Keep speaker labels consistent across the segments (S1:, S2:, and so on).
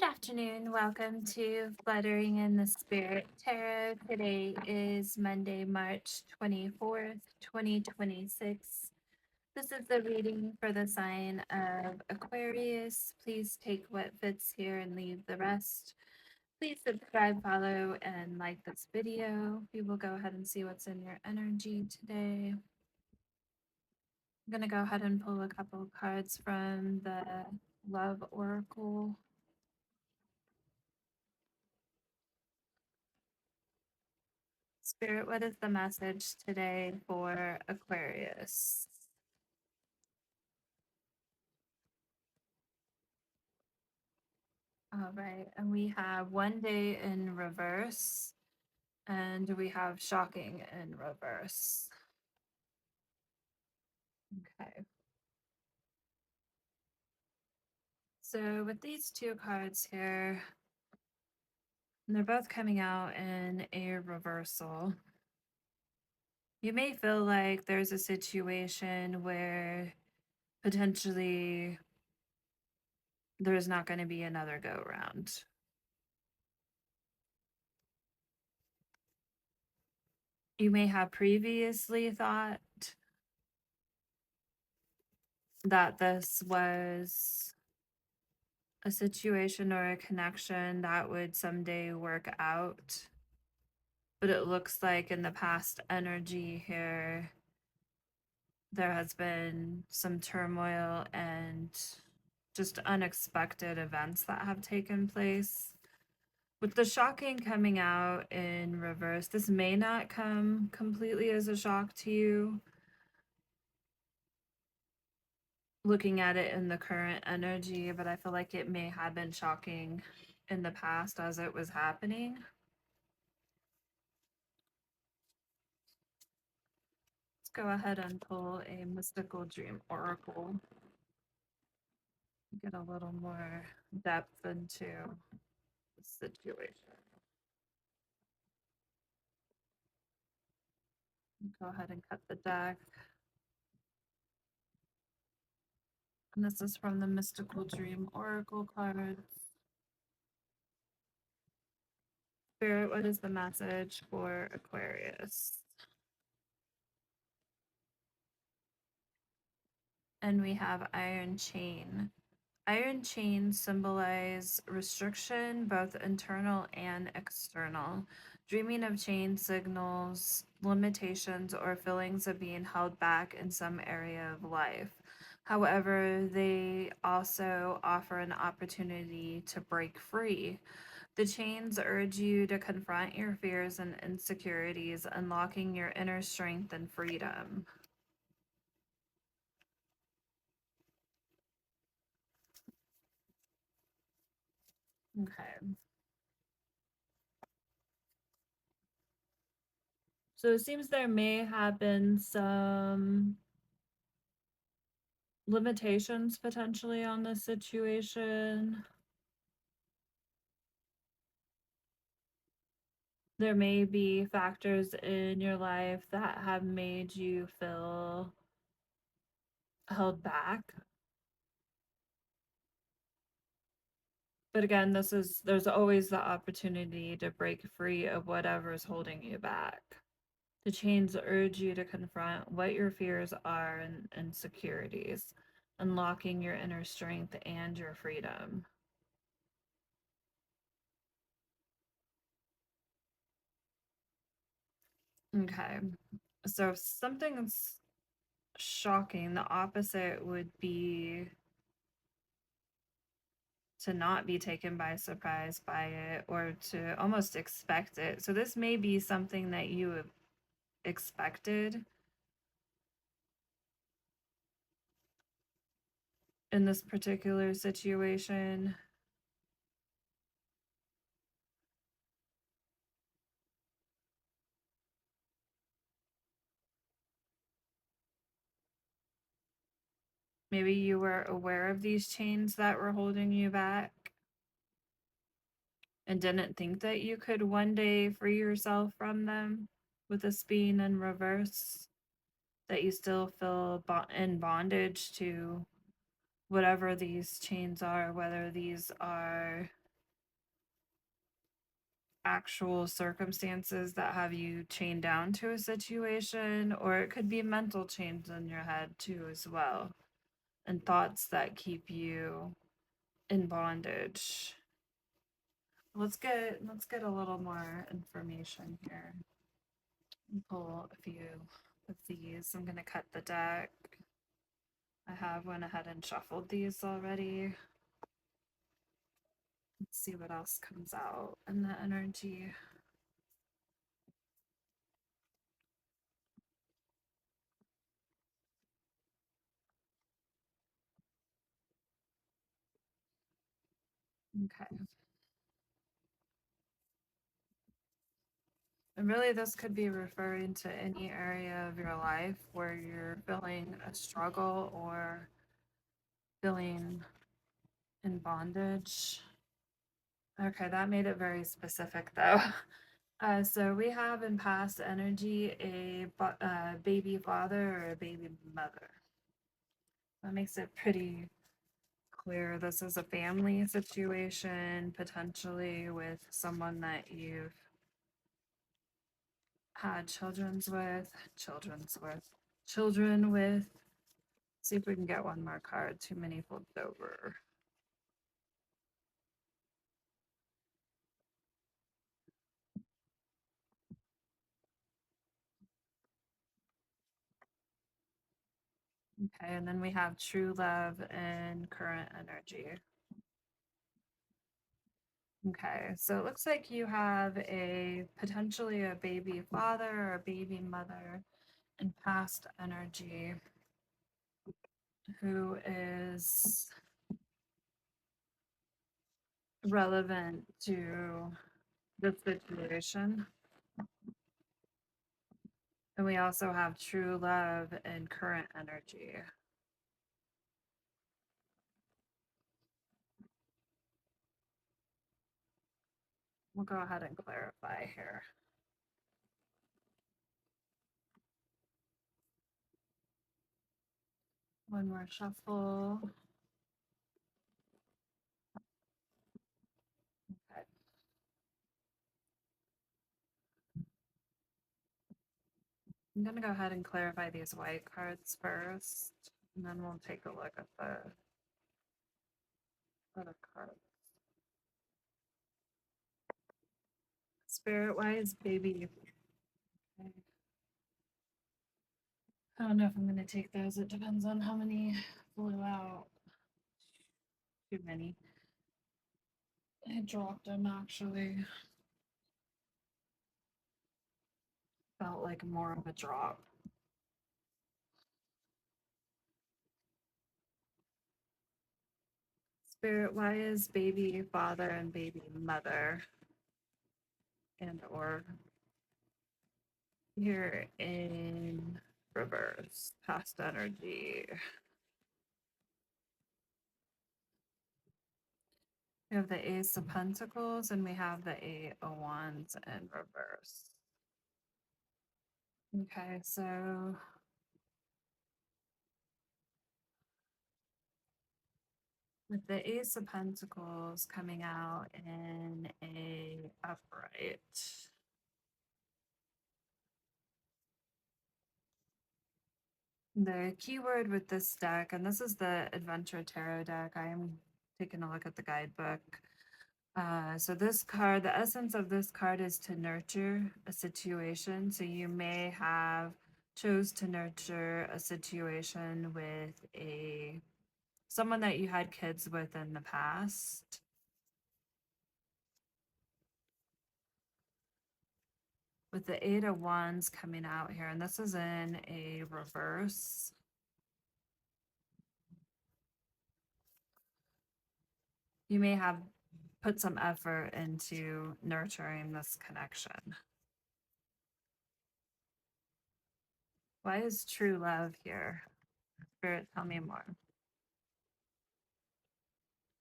S1: afternoon. Welcome to Fluttering in the Spirit Tarot. Today is Monday, March 24th, 2026. This is the reading for the sign of Aquarius. Please take what fits here and leave the rest. Please subscribe, follow, and like this video. We will go ahead and see what's in your energy today. I'm going to go ahead and pull a couple cards from the Love Oracle. Spirit, what is the message today for Aquarius? All right, and we have one day in reverse, and we have shocking in reverse. Okay. So with these two cards here, they're both coming out in a reversal. You may feel like there's a situation where potentially there's not going to be another go round. You may have previously thought that this was a situation or a connection that would someday work out. But it looks like in the past energy here, there has been some turmoil and just unexpected events that have taken place. With the shocking coming out in reverse, this may not come completely as a shock to you. Looking at it in the current energy, but I feel like it may have been shocking in the past as it was happening. Let's go ahead and pull a mystical dream oracle. Get a little more depth into the situation. Go ahead and cut the deck. And this is from the mystical dream oracle cards. Spirit, what is the message for Aquarius? And we have Iron Chain. Iron chains symbolize restriction, both internal and external. Dreaming of chain signals limitations or feelings of being held back in some area of life. However, they also offer an opportunity to break free. The chains urge you to confront your fears and insecurities, unlocking your inner strength and freedom. Okay. So it seems there may have been some limitations potentially on this situation. There may be factors in your life that have made you feel held back. But again, there's always the opportunity to break free of whatever is holding you back. The chains urge you to confront what your fears are and insecurities, unlocking your inner strength and your freedom. Okay. So if something's shocking, the opposite would be to not be taken by surprise by it or to almost expect it. So this may be something that you have expected in this particular situation. Maybe you were aware of these chains that were holding you back and didn't think that you could one day free yourself from them with this being in reverse, that you still feel in bondage to whatever these chains are, whether these are actual circumstances that have you chained down to a situation, or it could be mental chains in your head too as well, and thoughts that keep you in bondage. Let's get a little more information here. Pull a few of these. I'm gonna cut the deck. I have went ahead and shuffled these already. Let's see what else comes out in the energy. Okay. And really, this could be referring to any area of your life where you're feeling a struggle or feeling in bondage. Okay, that made it very specific though. So we have in past energy a baby father or a baby mother. That makes it pretty clear. This is a family situation, potentially with someone that you've had children with. See if we can get one more card. Too many flipped over. Okay, and then we have true love and current energy. Okay, so it looks like you have a potentially a baby father or a baby mother in past energy who is relevant to the situation. And we also have true love and current energy. We'll go ahead and clarify here. One more shuffle. Okay. I'm going to go ahead and clarify these white cards first, and then we'll take a look at the other cards. Spirit wise, baby. Okay. I don't know if I'm going to take those. It depends on how many flew out. Too many. I dropped them actually. Felt like more of a drop. Spirit wise, baby father and baby mother, and or here in reverse, past energy. We have the Ace of Pentacles and we have the Eight of Wands in reverse. Okay, so with the Ace of Pentacles coming out in a upright, the keyword with this deck, and this is the Adventure Tarot deck, I am taking a look at the guidebook. So this card, the essence of this card is to nurture a situation. So you may have chose to nurture a situation with someone that you had kids with in the past. With the Eight of Wands coming out here, and this is in a reverse. You may have put some effort into nurturing this connection. Why is true love here? Spirit, tell me more.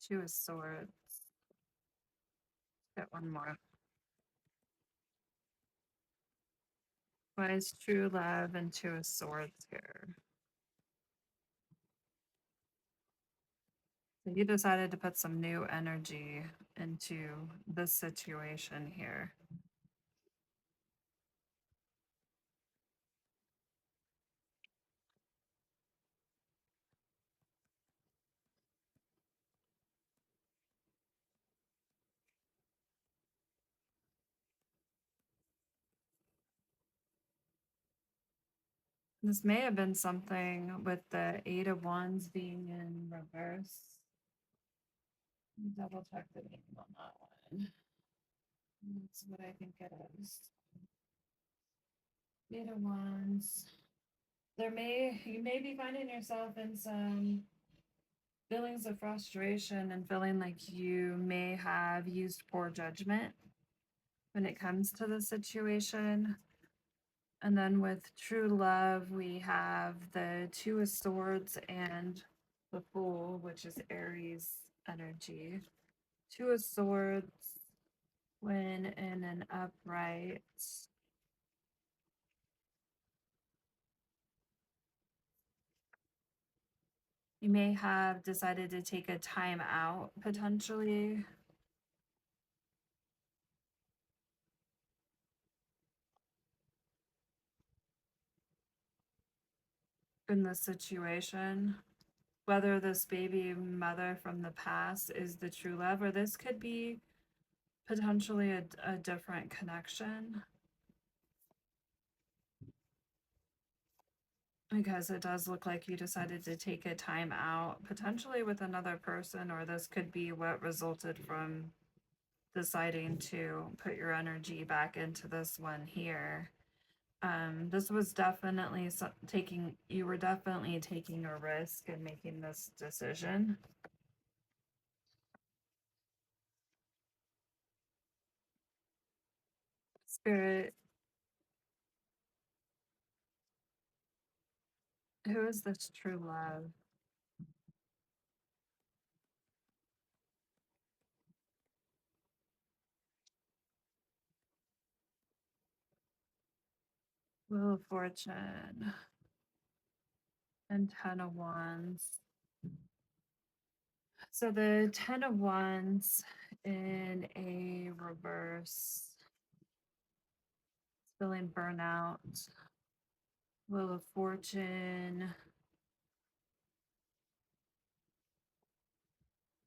S1: Two of Swords. Get one more. Why is true love and Two of Swords here? You decided to put some new energy into this situation here. This may have been something with the Eight of Wands being in reverse. Double check the name on that one. That's what I think it is. Eight of Wands. You may be finding yourself in some feelings of frustration and feeling like you may have used poor judgment when it comes to the situation. And then with true love, we have the Two of Swords and the Fool, which is Aries energy. Two of Swords, when in an upright. You may have decided to take a time out potentially. In this situation, whether this baby mother from the past is the true love, or this could be potentially a different connection. Because it does look like you decided to take a time out, potentially with another person, or this could be what resulted from deciding to put your energy back into this one here. This was definitely you were definitely taking a risk and making this decision. Spirit, who is this true love? Wheel of Fortune and Ten of Wands. So the Ten of Wands in a reverse, feeling burnout. Wheel of Fortune,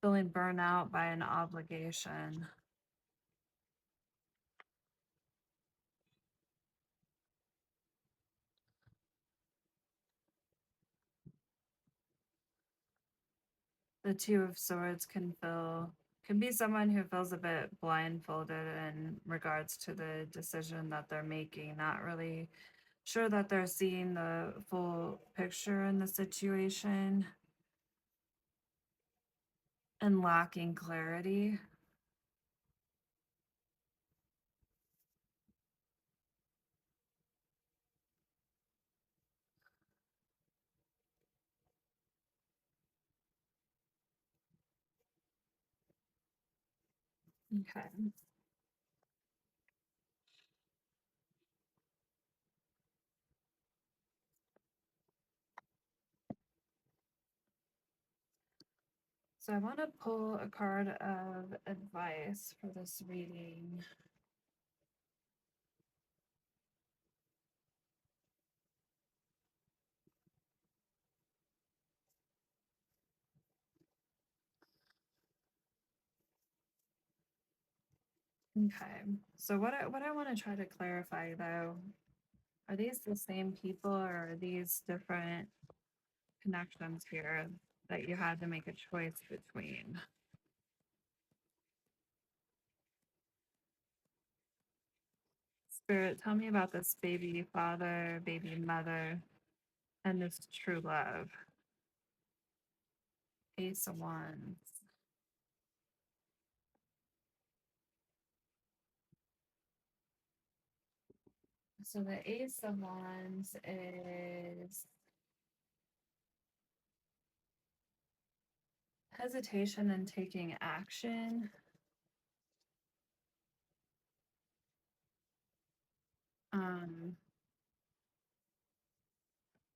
S1: feeling burnout by an obligation. The Two of Swords can be someone who feels a bit blindfolded in regards to the decision that they're making, not really sure that they're seeing the full picture in the situation and lacking clarity. Okay. So I want to pull a card of advice for this reading. Okay. So what I want to try to clarify though, are these the same people or are these different connections here that you had to make a choice between? Spirit, tell me about this baby father, baby mother, and this true love. Ace of Wands. So the Ace of Wands is hesitation and taking action. Um,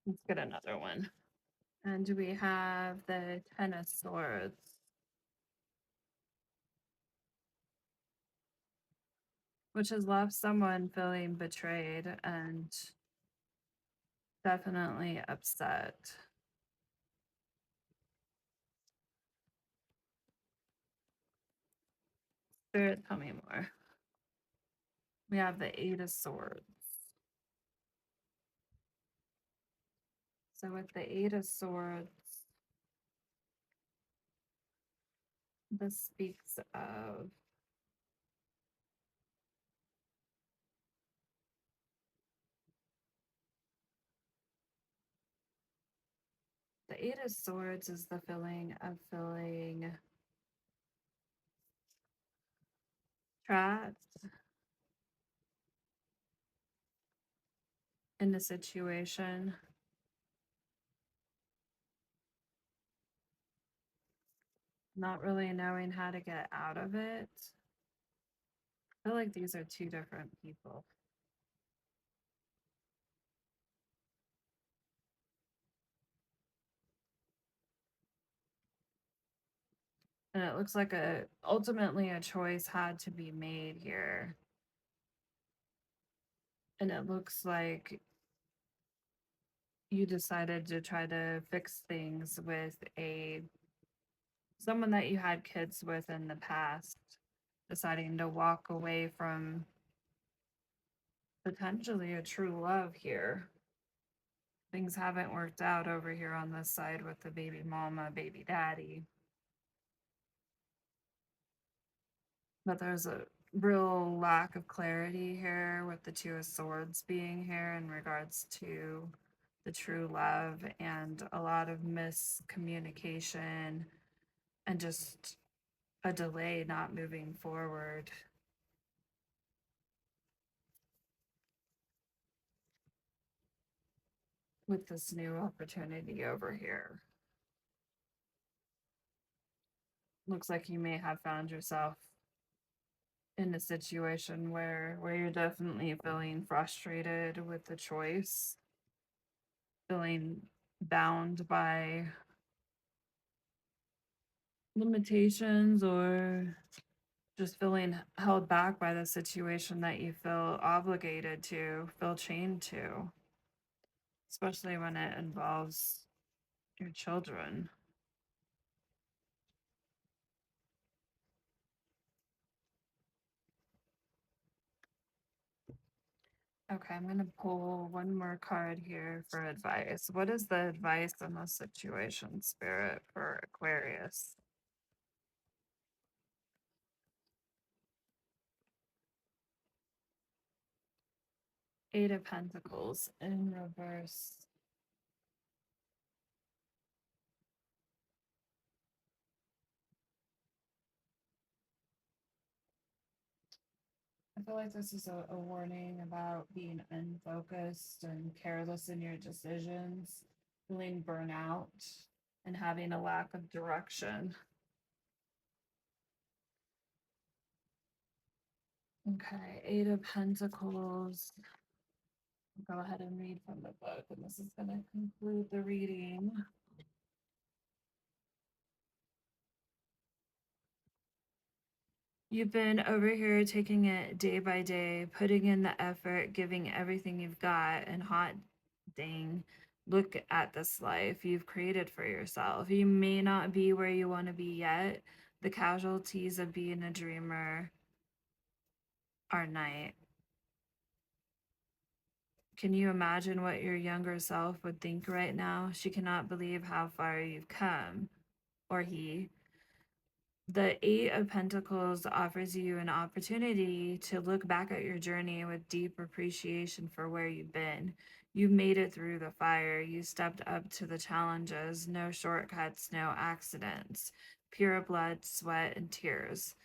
S1: let's get another one. And we have the Ten of Swords, which has left someone feeling betrayed and definitely upset. Spirit, tell me more. We have the Eight of Swords. So with the Eight of Swords, this speaks of the Eight of Swords is the feeling of feeling trapped in a situation, not really knowing how to get out of it. I feel like these are two different people. And it looks like ultimately a choice had to be made here. And it looks like you decided to try to fix things with someone that you had kids with in the past, deciding to walk away from potentially a true love here. Things haven't worked out over here on this side with the baby mama, baby daddy. But there's a real lack of clarity here with the Two of Swords being here in regards to the true love, and a lot of miscommunication and just a delay not moving forward. With this new opportunity over here. Looks like you may have found yourself in a situation where you're definitely feeling frustrated with the choice, feeling bound by limitations, or just feeling held back by the situation that you feel obligated to, feel chained to, especially when it involves your children. Okay, I'm going to pull one more card here for advice. What is the advice in this situation, Spirit, for Aquarius? Eight of Pentacles in reverse. I feel like this is a warning about being unfocused and careless in your decisions, feeling burnout, and having a lack of direction. Okay, Eight of Pentacles. I'll go ahead and read from the book, and this is going to conclude the reading. You've been over here taking it day by day, putting in the effort, giving everything you've got, and hot dang, look at this life you've created for yourself. You may not be where you want to be yet. The casualties of being a dreamer are night. Can you imagine what your younger self would think right now? She cannot believe how far you've come, or he. The Eight of Pentacles offers you an opportunity to look back at your journey with deep appreciation for where you've been. You made it through the fire. You stepped up to the challenges. No shortcuts, no accidents. Pure blood, sweat, and tears.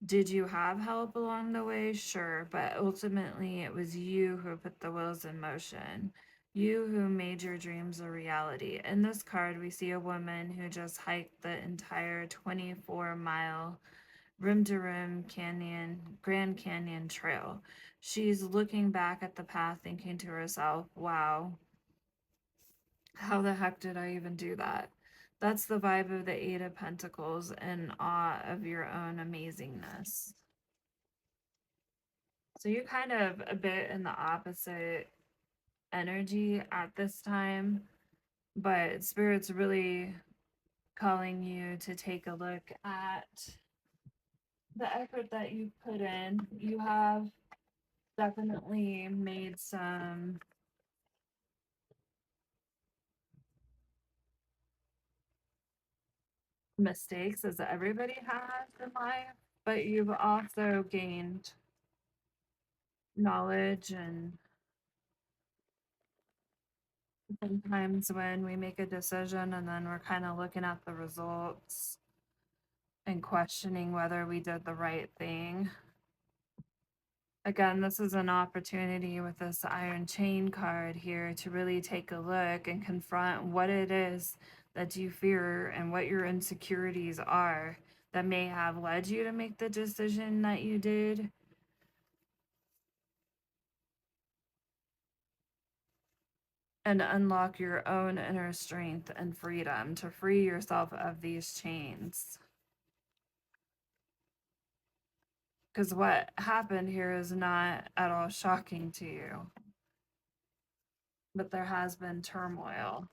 S1: Did you have help along the way? Sure, but ultimately it was you who put the wheels in motion. You who made your dreams a reality. In this card, we see a woman who just hiked the entire 24-mile rim to rim canyon, Grand Canyon trail. She's looking back at the path, thinking to herself, wow, How the heck did I even do that? That's the vibe of the Eight of Pentacles, in awe of your own amazingness. So you're kind of a bit in the opposite energy at this time, but Spirit's really calling you to take a look at the effort that you've put in. You have definitely made some mistakes, as everybody has in life, but you've also gained knowledge. And sometimes when we make a decision and then we're kind of looking at the results and questioning whether we did the right thing. Again, this is an opportunity with this Iron Chain card here to really take a look and confront what it is that you fear and what your insecurities are that may have led you to make the decision that you did. And unlock your own inner strength and freedom to free yourself of these chains. Because what happened here is not at all shocking to you, but there has been turmoil.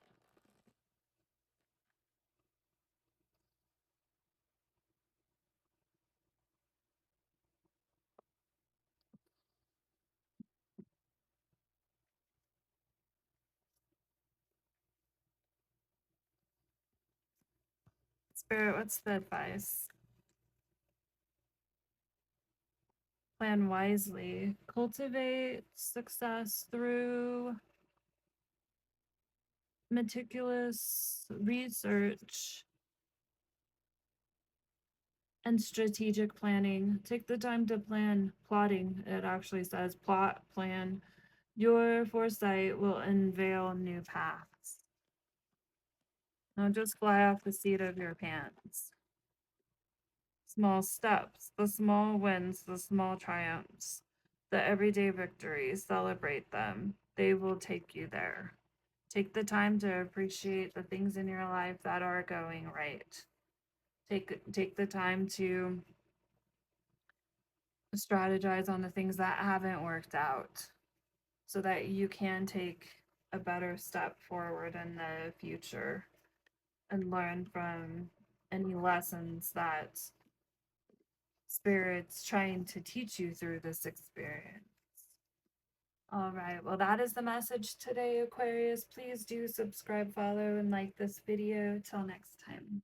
S1: Spirit, what's the advice? Plan wisely. Cultivate success through meticulous research and strategic planning. Take the time to plan. Plotting, it actually says plot, plan. Your foresight will unveil new paths. Now just fly off the seat of your pants. Small steps, the small wins, the small triumphs, the everyday victories, celebrate them. They will take you there. Take the time to appreciate the things in your life that are going right. Take the time to strategize on the things that haven't worked out so that you can take a better step forward in the future and learn from any lessons that Spirit's trying to teach you through this experience. All right, well, that is the message today, Aquarius. Please do subscribe, follow, and like this video. Till next time.